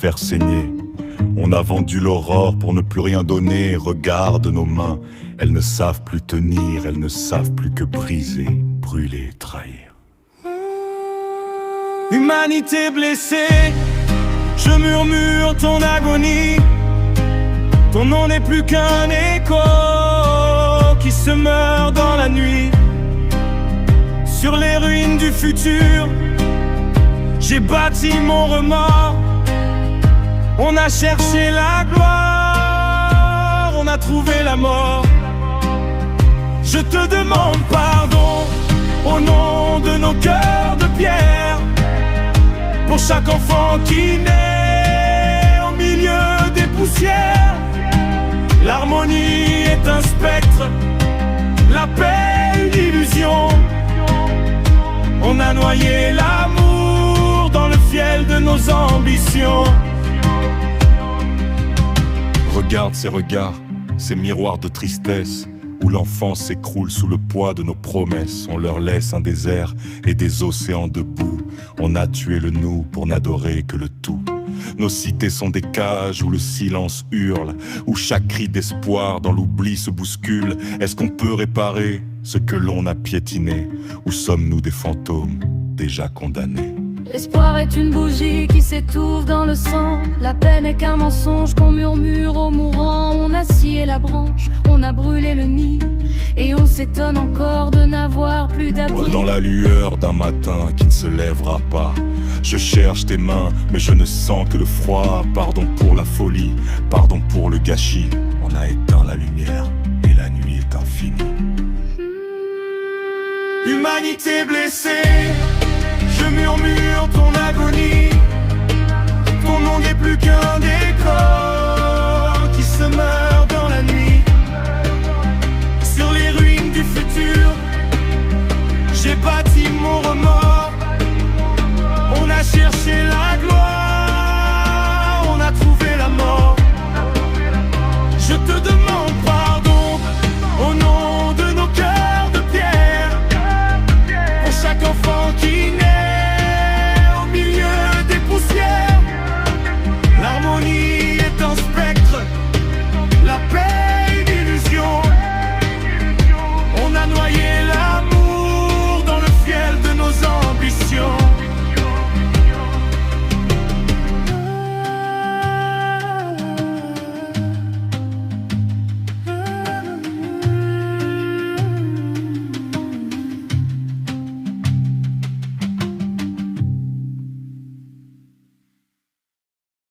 faire saigner. On a vendu l'aurore pour ne plus rien donner. Regarde nos mains, elles ne savent plus tenir. Elles ne savent plus que briser, brûler, trahir. Humanité blessée, je murmure ton agonie. Ton nom n'est plus qu'un écho qui se meurt dans la nuit. Sur les ruines du futur, j'ai bâti mon remords. On a cherché la gloire, on a trouvé la mort. Je te demande pardon au nom de nos cœurs de pierre, pour chaque enfant qui naît au milieu des poussières. L'harmonie est un spectre, la paix une illusion. On a noyé l'amour dans le fiel de nos ambitions. Regarde ces regards, ces miroirs de tristesse, où l'enfance s'écroule sous le poids de nos promesses. On leur laisse un désert et des océans de boue. On a tué le nous pour n'adorer que le tout. Nos cités sont des cages où le silence hurle, où chaque cri d'espoir dans l'oubli se bouscule. Est-ce qu'on peut réparer ce que l'on a piétiné? Ou sommes-nous des fantômes déjà condamnés? L'espoir est une bougie qui s'étouffe dans le sang. La peine est qu'un mensonge qu'on murmure aux mourants. On a scié la branche, on a brûlé le nid, et on s'étonne encore de n'avoir plus d'abri. Dans la lueur d'un matin qui ne se lèvera pas, je cherche tes mains, mais je ne sens que le froid. Pardon pour la folie, pardon pour le gâchis. On a éteint la lumière et la nuit est infinie. Humanité blessée, je murmure ton agonie.